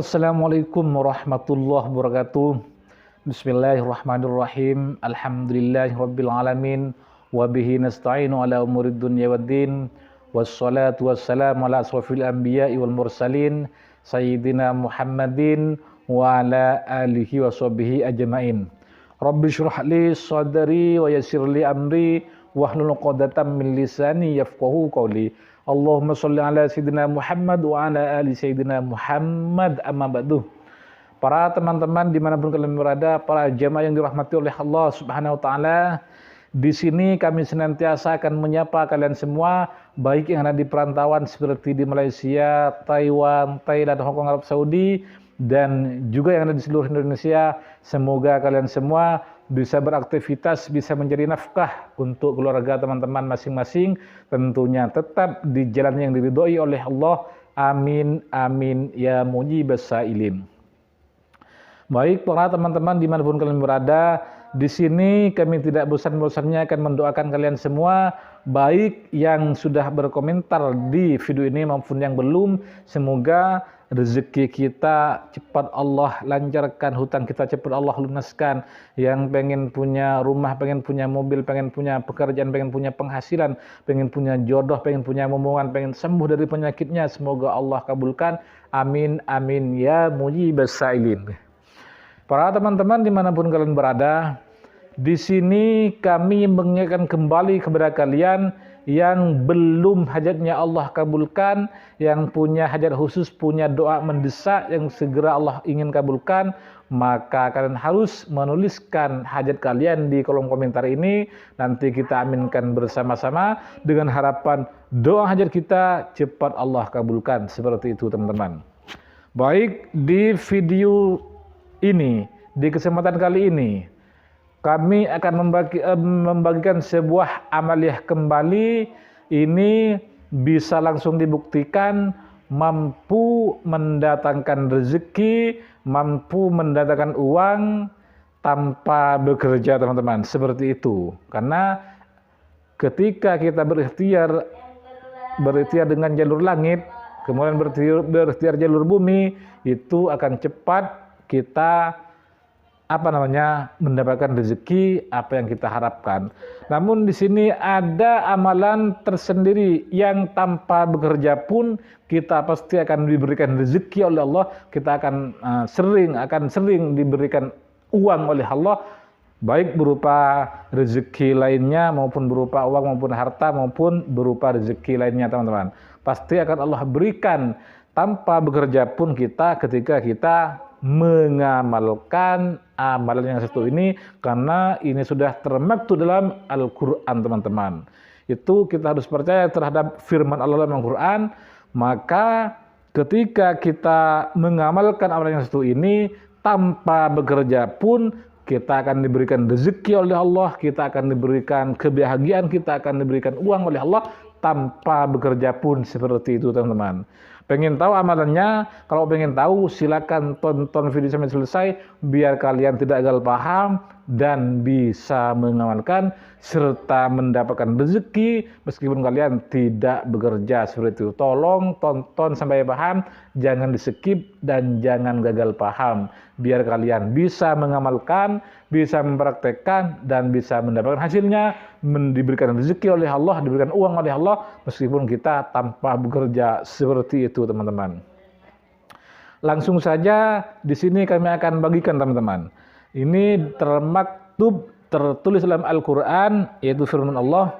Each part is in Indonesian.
Assalamualaikum warahmatullahi wabarakatuh. Bismillahirrahmanirrahim. Alhamdulillahirabbil alamin wa bihi nasta'inu ala umurid dunya waddin. Wassalatu wassalamu ala asrofil anbiya'i wal mursalin sayyidina Muhammadin wa ala alihi wa sahbihi ajmain. Rabbi shrah li sadri wa yassir li amri wahlul 'uqdatam min lisani yafqahu qawli. Allahumma sholli ala sayyidina Muhammad wa ala ali sayyidina Muhammad, amma ba'du. Para teman-teman dimanapun kalian berada, para jamaah yang dirahmati oleh Allah Subhanahu wa taala, di sini kami senantiasa akan menyapa kalian semua, baik yang ada di perantauan seperti di Malaysia, Taiwan, Thailand, Hong Kong, Arab Saudi, dan juga yang ada di seluruh Indonesia. Semoga kalian semua bisa beraktivitas, bisa mencari nafkah untuk keluarga teman-teman masing-masing, tentunya tetap di jalan yang diridhoi oleh Allah. Amin, amin, ya mujibas sa'ilin. Baik para teman-teman dimanapun kalian berada, di sini kami tidak bosan-bosannya akan mendoakan kalian semua, baik yang sudah berkomentar di video ini maupun yang belum. Semoga rezeki kita cepat Allah lancarkan, hutang kita cepat Allah lunaskan. Yang pengen punya rumah, pengen punya mobil, pengen punya pekerjaan, pengen punya penghasilan, pengen punya jodoh, pengen punya momongan, pengen sembuh dari penyakitnya, semoga Allah kabulkan. Amin, amin, ya mujibas sa'ilin. Para teman-teman dimanapun kalian berada, di sini kami mengingatkan kembali kepada kalian yang belum hajatnya Allah kabulkan, yang punya hajat khusus, punya doa mendesak yang segera Allah ingin kabulkan, maka kalian harus menuliskan hajat kalian di kolom komentar ini. Nanti kita aminkan bersama-sama dengan harapan doa hajat kita cepat Allah kabulkan. Seperti itu teman-teman. Baik, di video ini, di kesempatan kali ini, kami akan membagikan sebuah amaliyah kembali. Ini bisa langsung dibuktikan mampu mendatangkan rezeki, mampu mendatangkan uang tanpa bekerja teman-teman. Seperti itu. Karena ketika kita berikhtiar dengan jalur langit, kemudian berikhtiar jalur bumi, itu akan cepat kita mendapatkan rezeki apa yang kita harapkan. Namun di sini ada amalan tersendiri yang tanpa bekerja pun kita pasti akan diberikan rezeki oleh Allah. Kita akan sering diberikan uang oleh Allah, baik berupa rezeki lainnya maupun berupa uang maupun harta maupun berupa rezeki lainnya teman-teman. Pasti akan Allah berikan tanpa bekerja pun kita ketika kita mengamalkan amalan yang satu ini, karena ini sudah termaktub dalam Al-Quran teman-teman. Itu kita harus percaya terhadap firman Allah dalam Al-Quran. Maka ketika kita mengamalkan amalan yang satu ini tanpa bekerja pun, kita akan diberikan rezeki oleh Allah, kita akan diberikan kebahagiaan, kita akan diberikan uang oleh Allah tanpa bekerja pun. Seperti itu teman-teman. Pengen tahu amalannya? Kalau pengen tahu silakan tonton video sampai selesai biar kalian tidak gagal paham dan bisa mengamalkan serta mendapatkan rezeki meskipun kalian tidak bekerja. Seperti itu. Tolong tonton sampai paham, jangan di-skip dan jangan gagal paham biar kalian bisa mengamalkan, bisa mempraktekkan dan bisa mendapatkan hasilnya, diberikan rezeki oleh Allah, diberikan uang oleh Allah meskipun kita tanpa bekerja. Seperti itu teman-teman. Langsung saja di sini kami akan bagikan teman-teman. Ini tertulis dalam Al-Qur'an, yaitu firman Allah,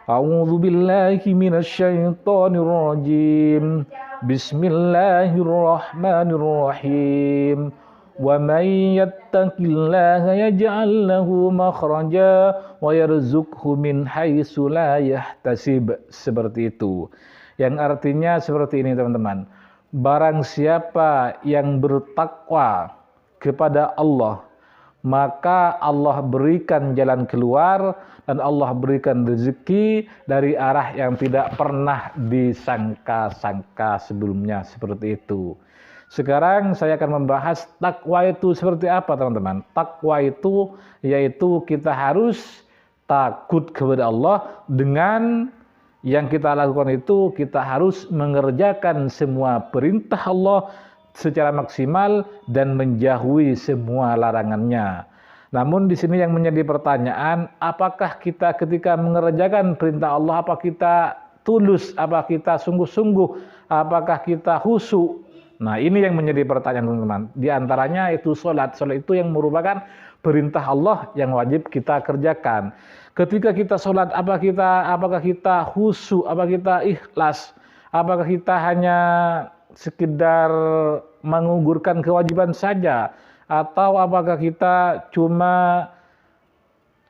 A'udzu billahi minasyaitonir rajim. Bismillahirrahmanirrahim. Wa may yattaqillaha yaj'al lahu makhraja wa yarzuqhu min haitsu la yahtasib. Seperti itu. Yang artinya seperti ini teman-teman. Barang siapa yang bertakwa kepada Allah, maka Allah berikan jalan keluar dan Allah berikan rezeki dari arah yang tidak pernah disangka-sangka sebelumnya. Seperti itu. Sekarang saya akan membahas takwa itu seperti apa teman-teman. Takwa itu yaitu kita harus takut kepada Allah. Dengan yang kita lakukan itu kita harus mengerjakan semua perintah Allah, secara maksimal dan menjauhi semua larangannya. Namun di sini yang menjadi pertanyaan, apakah kita ketika mengerjakan perintah Allah, apa kita tulus, apa kita sungguh-sungguh, apakah kita khusyuk? Nah, ini yang menjadi pertanyaan teman-teman. Di antaranya itu sholat. Sholat itu yang merupakan perintah Allah yang wajib kita kerjakan. Ketika kita sholat, apakah kita khusyuk, apakah kita ikhlas, apakah kita hanya sekedar mengugurkan kewajiban saja, atau apakah kita cuma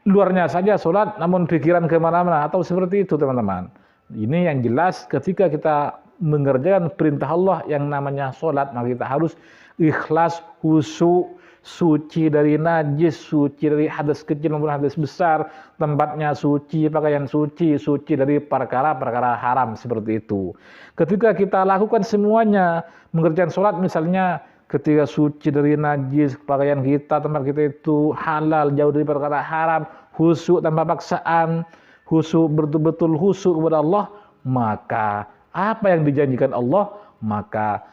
luarnya saja sholat namun pikiran kemana-mana, atau seperti itu teman-teman. Ini yang jelas ketika kita mengerjakan perintah Allah yang namanya sholat, maka kita harus ikhlas, khusyuk, suci dari najis, suci dari hadas kecil maupun hadas besar, tempatnya suci, pakaian suci, suci dari perkara-perkara haram, seperti itu. Ketika kita lakukan semuanya, mengerjakan sholat misalnya, ketika suci dari najis, pakaian kita, tempat kita itu halal, jauh dari perkara haram, khusyuk tanpa paksaan, khusyuk betul-betul khusyuk kepada Allah, maka apa yang dijanjikan Allah, maka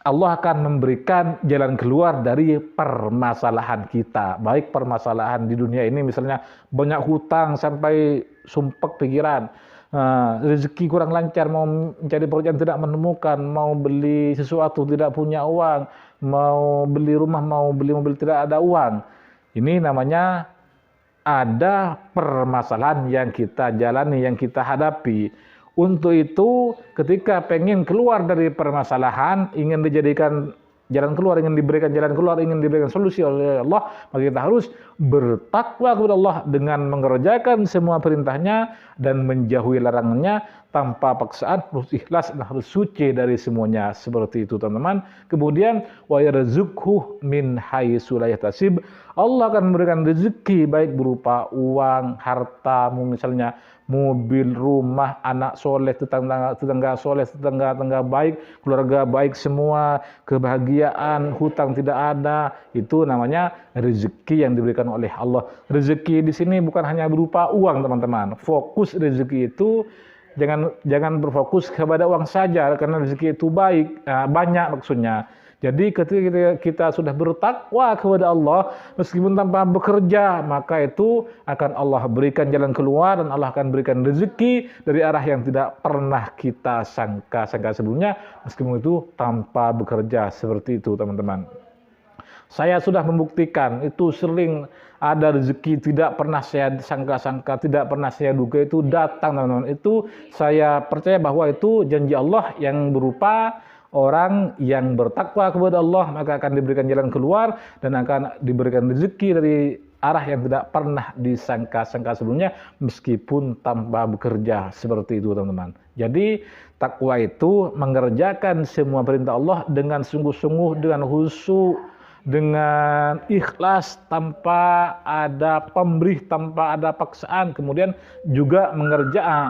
Allah akan memberikan jalan keluar dari permasalahan kita. Baik permasalahan di dunia ini, misalnya banyak hutang sampai sumpek pikiran, rezeki kurang lancar, mau mencari pekerjaan tidak menemukan, mau beli sesuatu tidak punya uang, mau beli rumah, mau beli mobil tidak ada uang. Ini namanya ada permasalahan yang kita jalani, yang kita hadapi. Untuk itu, ketika pengen keluar dari permasalahan, ingin dijadikan jalan keluar, ingin diberikan jalan keluar, ingin diberikan solusi oleh Allah, maka kita harus bertakwa kepada Allah dengan mengerjakan semua perintahnya dan menjauhi larangannya tanpa paksaan, harus ikhlas dan harus suci dari semuanya, seperti itu teman-teman. Kemudian wa yarzuqhu min haitsu la yahtasib, Allah akan memberikan rezeki baik berupa uang, harta, misalnya mobil, rumah, anak soleh, tetangga soleh, tetangga baik, keluarga baik semua, kebahagiaan, hutang tidak ada. Itu namanya rezeki yang diberikan oleh Allah. Rezeki di sini bukan hanya berupa uang teman-teman. Fokus rezeki itu jangan berfokus kepada uang saja, karena rezeki itu baik, banyak maksudnya. Jadi ketika kita sudah bertakwa kepada Allah, meskipun tanpa bekerja, maka itu akan Allah berikan jalan keluar, dan Allah akan berikan rezeki dari arah yang tidak pernah kita sangka sebelumnya, meskipun itu tanpa bekerja, seperti itu teman-teman. Saya sudah membuktikan, itu sering ada rezeki tidak pernah saya sangka-sangka, tidak pernah saya duga itu datang teman-teman. Itu saya percaya bahwa itu janji Allah yang berupa orang yang bertakwa kepada Allah, maka akan diberikan jalan keluar dan akan diberikan rezeki dari arah yang tidak pernah disangka-sangka sebelumnya, meskipun tanpa bekerja, seperti itu teman-teman. Jadi takwa itu mengerjakan semua perintah Allah dengan sungguh-sungguh, dengan khusyuk, dengan ikhlas, tanpa ada pemberih, tanpa ada paksaan. Kemudian juga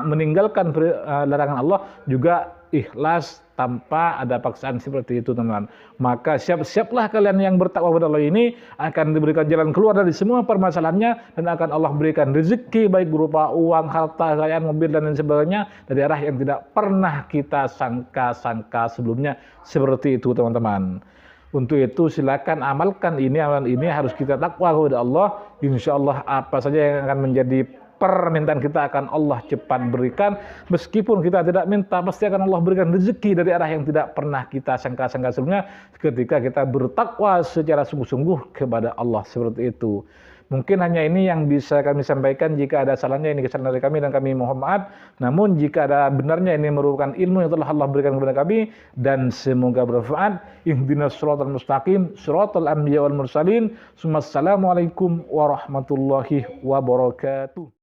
meninggalkan larangan Allah juga ikhlas tanpa ada paksaan, seperti itu teman-teman. Maka siap-siaplah kalian yang bertakwa kepada Allah ini, akan diberikan jalan keluar dari semua permasalahannya, dan akan Allah berikan rezeki baik berupa uang, harta, kekayaan, mobil dan lain sebagainya dari arah yang tidak pernah kita sangka-sangka sebelumnya, seperti itu teman-teman. Untuk itu silakan amalkan amalan ini harus kita takwa kepada Allah. Insya Allah apa saja yang akan menjadi permintaan kita akan Allah cepat berikan. Meskipun kita tidak minta, pasti akan Allah berikan rezeki dari arah yang tidak pernah kita sangka-sangka sebelumnya, ketika kita bertakwa secara sungguh-sungguh kepada Allah, seperti itu. Mungkin hanya ini yang bisa kami sampaikan. Jika ada salahnya, ini kesalahan dari kami dan kami mohon maaf. Namun jika ada benarnya, ini merupakan ilmu yang telah Allah berikan kepada kami, dan semoga bermanfaat. Ihdinas shiratal mustaqim, shiratal anbiya wal mursalin. Assalamualaikum warahmatullahi wabarakatuh.